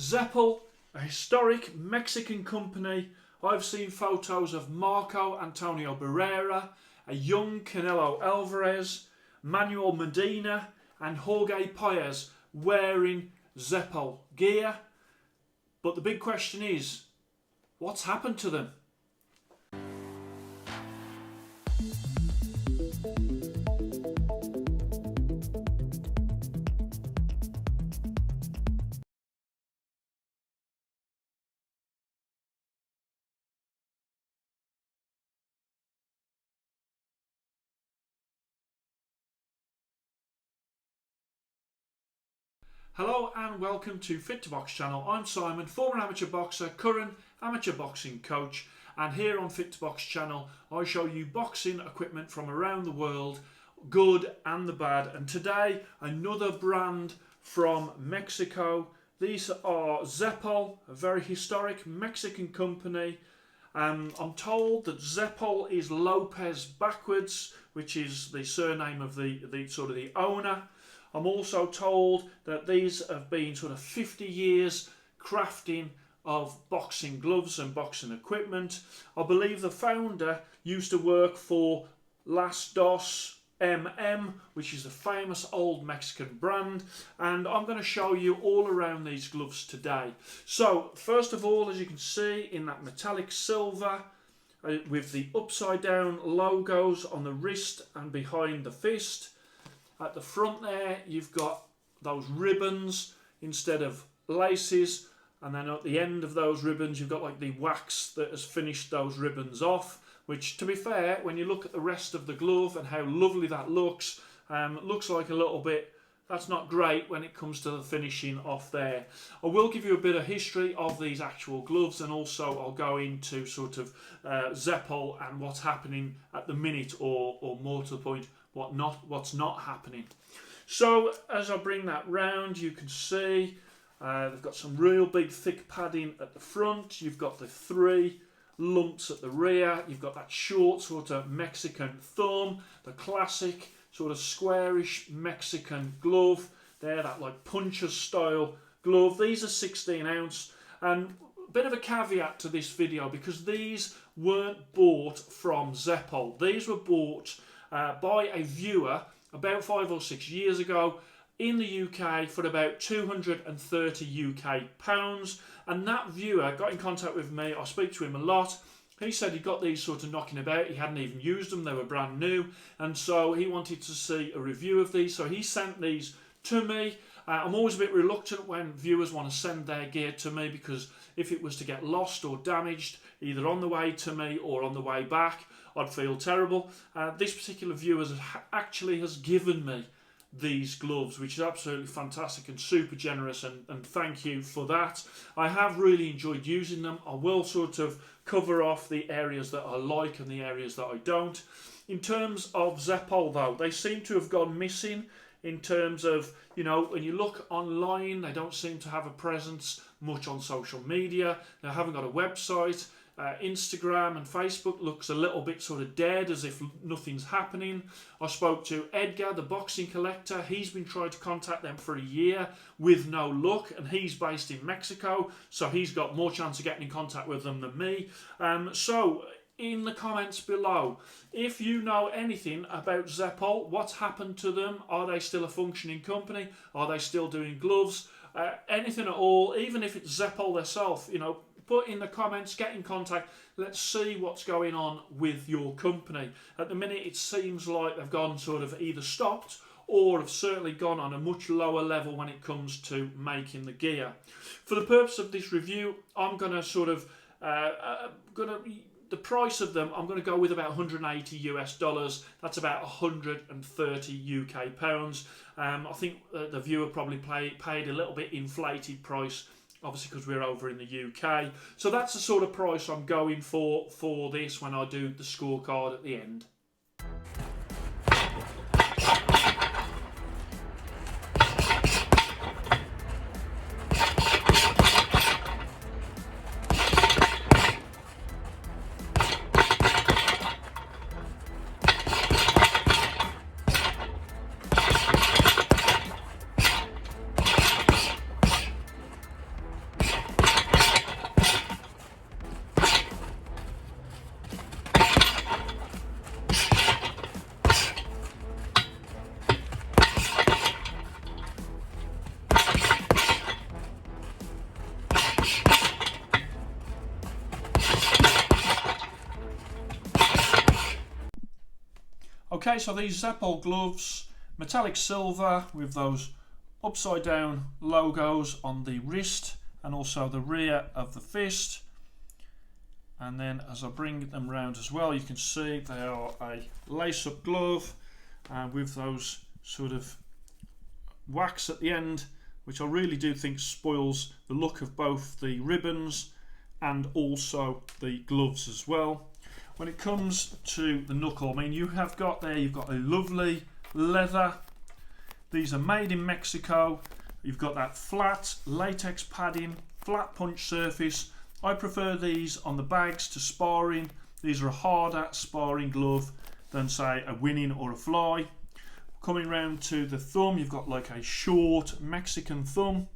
Zepol, a historic Mexican company. I've seen photos of Marco Antonio Barrera, a young Canelo Alvarez, Manuel Medina and Jorge Paez wearing Zepol gear. But the big question is, what's happened to them? Hello and welcome to Fit to Box channel. I'm Simon, former amateur boxer, current amateur boxing coach, and here on Fit to Box channel I show you boxing equipment from around the world, good and the bad. And today another brand from Mexico. These are Zepol, a very historic Mexican company. I'm told that Zepol is Lopez backwards, which is the surname of the owner. I'm also told that these have been sort of 50 years crafting of boxing gloves and boxing equipment. I believe the founder used to work for Las Dos MM, which is a famous old Mexican brand, and I'm going to show you all around these gloves today. So first of all, as you can see in that metallic silver with the upside down logos on the wrist and behind the fist. At the front there, you've got those ribbons instead of laces, and then at the end of those ribbons, you've got like the wax that has finished those ribbons off, which, to be fair, when you look at the rest of the glove and how lovely that looks like a little bit, that's not great when it comes to the finishing off there. I will give you a bit of history of these actual gloves, and also I'll go into sort of Zepol and what's happening at the minute, or more to the point, what's not happening. So as I bring that round, you can see they've got some real big thick padding at the front. You've got the 3 lumps at the rear. You've got that short sort of Mexican thumb, the classic sort of squarish Mexican glove there, that like puncher's style glove. These are 16 ounce, and a bit of a caveat to this video, because these weren't bought from Zepol. These were bought by a viewer about 5 or 6 years ago in the UK for about 230 UK pounds, and that viewer got in contact with me. I speak to him a lot. He said he got these sort of knocking about. He hadn't even used them. They were brand new, and so he wanted to see a review of these, so he sent these to me. I'm always a bit reluctant when viewers want to send their gear to me, because if it was to get lost or damaged either on the way to me or on the way back, I'd feel terrible. This particular viewer actually has given me these gloves, which is absolutely fantastic and super generous, and thank you for that. I have really enjoyed using them. I will sort of cover off the areas that I like and the areas that I don't. In terms of Zepol though, they seem to have gone missing in terms of, you know, when you look online, they don't seem to have a presence much on social media. They haven't got a website. Instagram and Facebook looks a little bit sort of dead, as if nothing's happening. I spoke to Edgar, the boxing collector. He's been trying to contact them for a year with no luck, and he's based in Mexico, so he's got more chance of getting in contact with them than me. So in the comments below, if you know anything about Zepol, what's happened to them? Are they still a functioning company? Are they still doing gloves? Anything at all, even if it's Zepol themselves, you know, put in the comments, get in contact. Let's see what's going on with your company. At the minute, it seems like they've gone sort of either stopped or have certainly gone on a much lower level when it comes to making the gear. For the purpose of this review, I'm going to sort of the price of them, I'm going to go with about 180 US dollars. That's about 130 UK pounds. I think the viewer probably paid a little bit inflated price, obviously because we're over in the UK. So that's the sort of price I'm going for this when I do the scorecard at the end. Okay, so these Zepol gloves, metallic silver with those upside down logos on the wrist and also the rear of the fist. And then as I bring them round as well, you can see they are a lace-up glove with those sort of wax at the end, which I really do think spoils the look of both the ribbons and also the gloves as well. When it comes to the knuckle, I mean, you've got a lovely leather. These are made in Mexico. You've got that flat latex padding, flat punch surface. I prefer these on the bags to sparring. These are a harder sparring glove than say a winning or a fly. Coming round to the thumb, you've got like a short Mexican thumb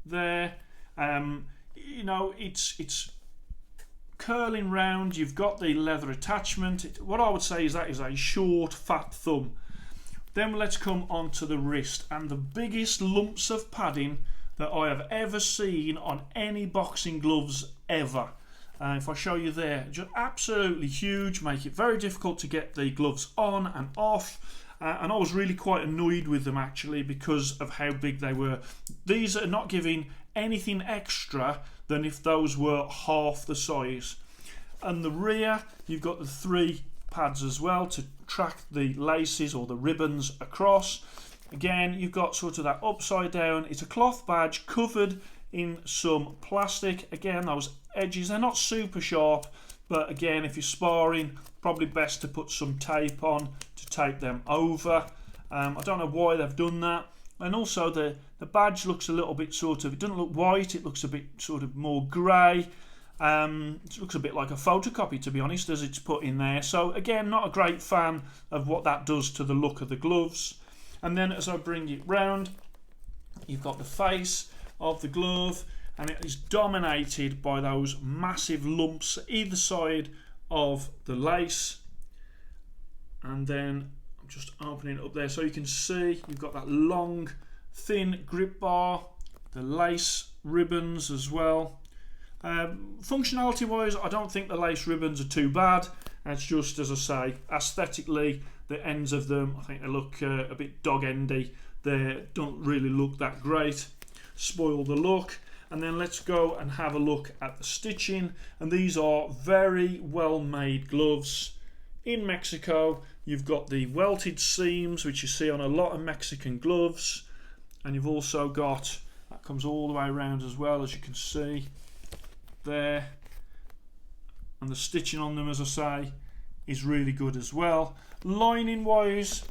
there. You know, it's curling round. You've got the leather attachment. What I would say is that is a short, fat thumb. Then let's come on to the wrist, and the biggest lumps of padding that I have ever seen on any boxing gloves ever. If I show you there, just absolutely huge, make it very difficult to get the gloves on and off. And I was really quite annoyed with them actually because of how big they were. These are not giving anything extra than if those were half the size. And the rear, you've got the 3 pads as well to track the laces or the ribbons across. Again, you've got sort of that upside down. It's a cloth badge covered in some plastic. Again, those edges, they're not super sharp, but again, if you're sparring, probably best to put some tape on to tape them over. I don't know why they've done that. And also the badge looks a little bit sort of, it doesn't look white, it looks a bit sort of more grey. It looks a bit like a photocopy, to be honest, as it's put in there. So again, not a great fan of what that does to the look of the gloves. And then as I bring it round, you've got the face of the glove, and it is dominated by those massive lumps either side of the lace. And then I'm just opening it up there so you can see you've got that long, thin grip bar, the lace ribbons as well. Functionality wise, I don't think the lace ribbons are too bad. It's just, as I say, aesthetically, the ends of them, I think they look a bit dog-endy. They don't really look that great, spoil the look. And then let's go and have a look at the stitching. And these are very well made gloves. In Mexico, you've got the welted seams, which you see on a lot of Mexican gloves. And you've also got, that comes all the way around as well, as you can see there. And the stitching on them, as I say, is really good as well. Lining wise,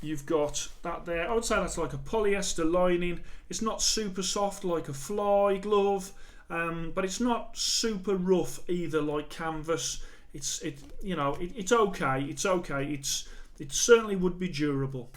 you've got that there. I would say that's like a polyester lining. It's not super soft like a fly glove, but it's not super rough either like canvas. It's okay. It's okay. It certainly would be durable.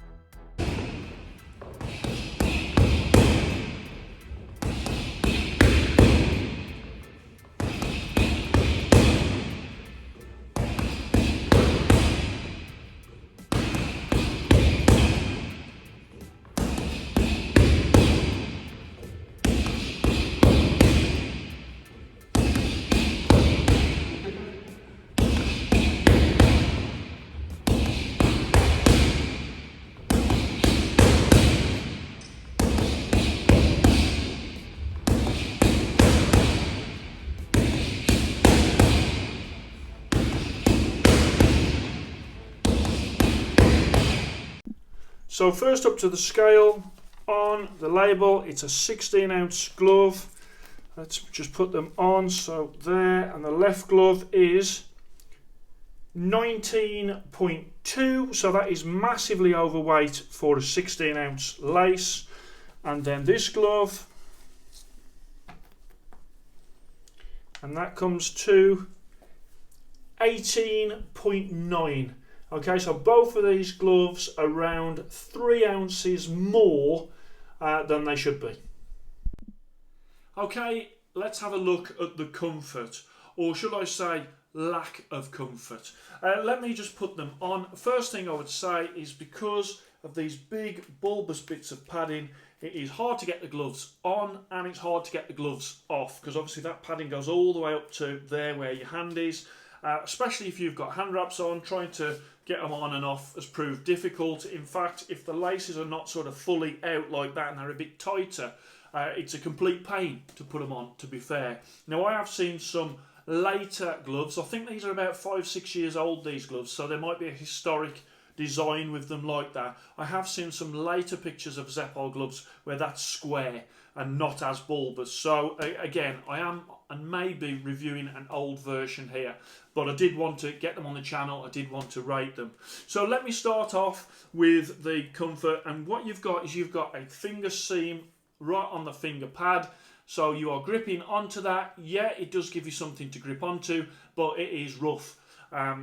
So first up to the scale, on the label it's a 16-ounce glove. Let's just put them on. So there, and the left glove is 19.2, so that is massively overweight for a 16-ounce lace. And then this glove, and that comes to 18.9. Okay, so both of these gloves are around 3 ounces more than they should be. Okay, let's have a look at the comfort, or should I say lack of comfort. Let me just put them on. First thing I would say is because of these big bulbous bits of padding, it is hard to get the gloves on and it's hard to get the gloves off, because obviously that padding goes all the way up to there where your hand is. especially if you've got hand wraps on. Trying to get them on and off has proved difficult. In fact, if the laces are not sort of fully out like that and they're a bit tighter, it's a complete pain to put them on, to be fair. Now, I have seen some later gloves. I think these are about 5-6 years old, these gloves, so there might be a historic design with them like that. I have seen some later pictures of Zepol gloves where that's square and not as bulbous. So again, I am and maybe reviewing an old version here, but I did want to get them on the channel. I did want to rate them. So let me start off with the comfort, and what you've got is you've got a finger seam right on the finger pad. So you are gripping onto that. Yeah, it does give you something to grip onto, but it is rough.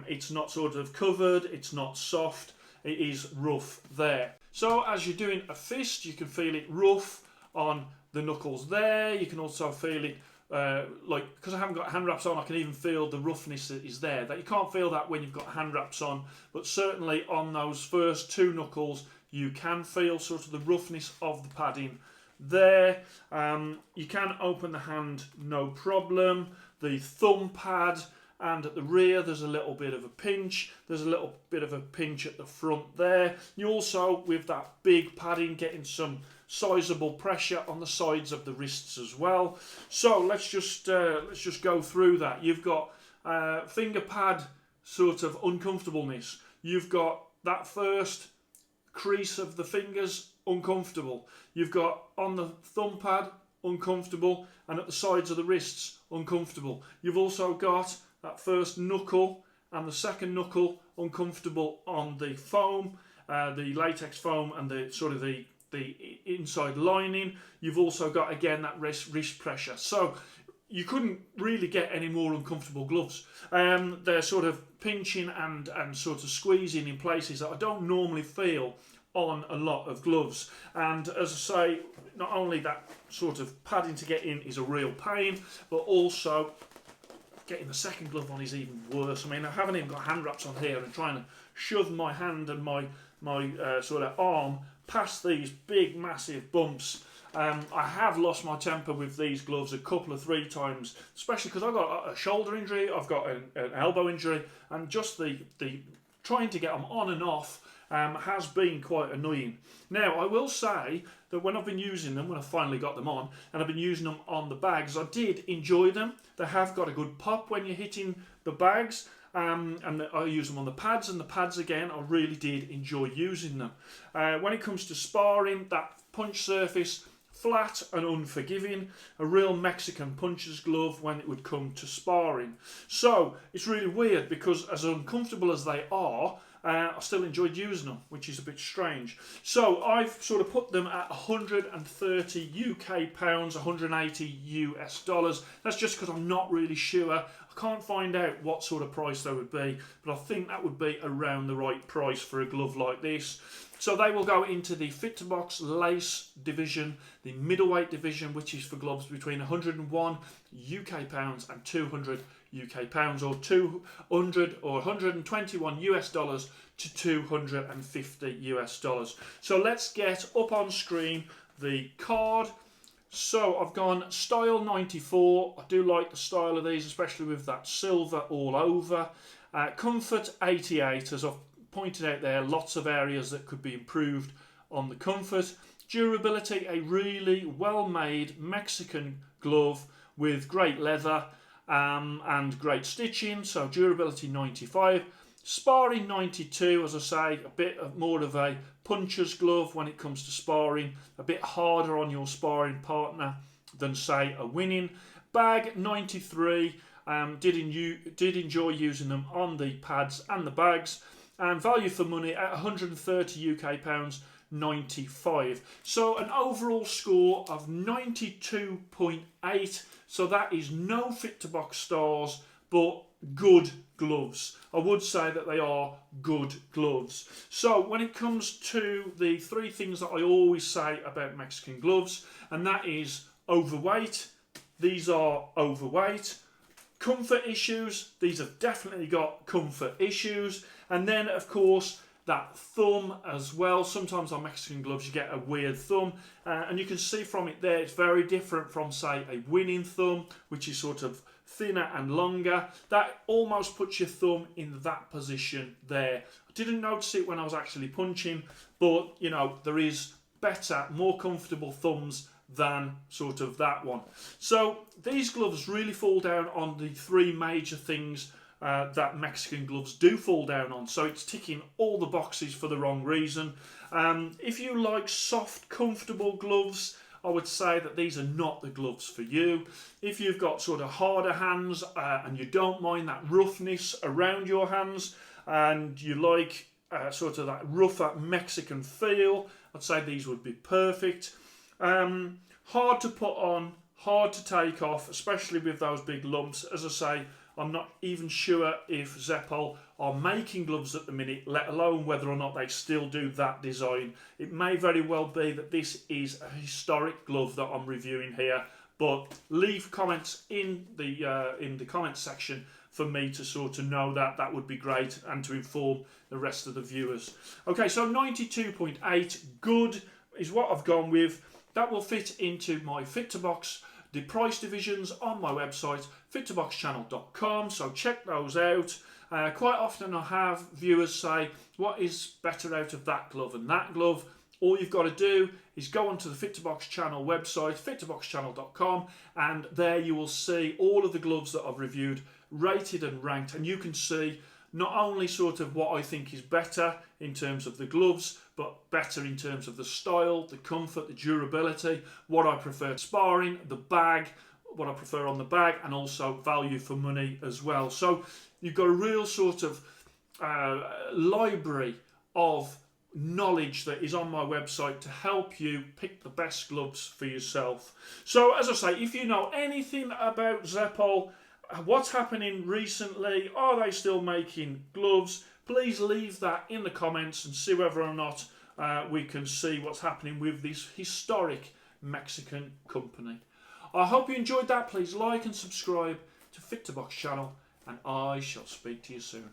It's not sort of covered, it's not soft, it is rough there. So as you're doing a fist, you can feel it rough on the knuckles there. You can also feel it, like, because I haven't got hand wraps on, I can even feel the roughness that is there. That you can't feel that when you've got hand wraps on, but certainly on those first two knuckles, you can feel sort of the roughness of the padding there. You can open the hand no problem. The thumb pad and at the rear there's a little bit of a pinch. There's a little bit of a pinch at the front there. You also, with that big padding, getting some sizable pressure on the sides of the wrists as well. So let's just go through that. You've got finger pad sort of uncomfortableness. You've got that first crease of the fingers, uncomfortable. You've got on the thumb pad, uncomfortable, and at the sides of the wrists, uncomfortable. You've also got that first knuckle and the second knuckle, uncomfortable on the foam, the latex foam, and the sort of the inside lining. You've also got, again, that wrist pressure. So you couldn't really get any more uncomfortable gloves. They're sort of pinching and sort of squeezing in places that I don't normally feel on a lot of gloves. And as I say, not only that sort of padding to get in is a real pain, but also getting the second glove on is even worse. I mean, I haven't even got hand wraps on here and trying to shove my hand and my sort of arm past these big massive bumps. I have lost my temper with these gloves a couple of 3 times, especially because I've got a shoulder injury, I've got an elbow injury, and just the trying to get them on and off has been quite annoying. Now, I will say that when I've been using them, when I finally got them on, and I've been using them on the bags, I did enjoy them. They have got a good pop when you're hitting the bags, and I use them on the pads, and the pads, again, I really did enjoy using them. When it comes to sparring, that punch surface, flat and unforgiving, a real Mexican puncher's glove when it would come to sparring. So it's really weird because as uncomfortable as they are, I still enjoyed using them, which is a bit strange. So I've sort of put them at 130 UK pounds, 180 US dollars. That's just because I'm not really sure. I can't find out what sort of price they would be, but I think that would be around the right price for a glove like this. So they will go into the Fit to Box lace division, the middleweight division, which is for gloves between 101 UK pounds and 200 UK pounds, or 200 or 121 US dollars to 250 US dollars. So let's get up on screen the card. So I've gone style 94. I do like the style of these, especially with that silver all over. Comfort 88, as I've pointed out there, lots of areas that could be improved on the comfort. Durability, a really well-made Mexican glove with great leather and great stitching, so durability 95. Sparring 92, as I say, a bit more of a puncher's glove when it comes to sparring, a bit harder on your sparring partner than, say, a winning. Bag 93, did enjoy using them on the pads and the bags. And value for money at 130 UK pounds, 95. So an overall score of 92.8. So that is no Fit to Box stars, but good gloves. I would say that they are good gloves. So when it comes to the 3 things that I always say about Mexican gloves, and that is overweight. These are overweight. Comfort issues. These have definitely got comfort issues. And then, of course, that thumb as well. Sometimes on Mexican gloves you get a weird thumb, and you can see from it there it's very different from, say, a winning thumb, which is sort of thinner and longer. That almost puts your thumb in that position there. I didn't notice it when I was actually punching, but you know, there is better, more comfortable thumbs than sort of that one. So these gloves really fall down on the three major things that Mexican gloves do fall down on. So it's ticking all the boxes for the wrong reason. If you like soft, comfortable gloves, I would say that these are not the gloves for you. If you've got sort of harder hands and you don't mind that roughness around your hands, and you like sort of that rougher Mexican feel, I'd say these would be perfect. Hard to put on, hard to take off, especially with those big lumps. As I say, I'm not even sure if Zepol are making gloves at the minute, let alone whether or not they still do that design. It may very well be that this is a historic glove that I'm reviewing here, but leave comments in the comments section for me to sort of know that. That would be great, and to inform the rest of the viewers. Okay, so 92.8, good is what I've gone with. That will fit into my Fit to Box, the price divisions on my website, fit2boxchannel.com, so check those out. Quite often I have viewers say, what is better out of that glove and that glove? All you've got to do is go onto the Fit to Box channel website, fit2boxchannel.com, and there you will see all of the gloves that I've reviewed, rated and ranked, and you can see not only sort of what I think is better in terms of the gloves, but better in terms of the style, the comfort, the durability, what I prefer sparring, the bag, what I prefer on the bag, and also value for money as well. So you've got a real sort of library of knowledge that is on my website to help you pick the best gloves for yourself. So as I say, if you know anything about Zepol, what's happening recently, are they still making gloves, please leave that in the comments and see whether or not we can see what's happening with this historic Mexican company. I hope you enjoyed that. Please like and subscribe to Fit to Box channel, and I shall speak to you soon.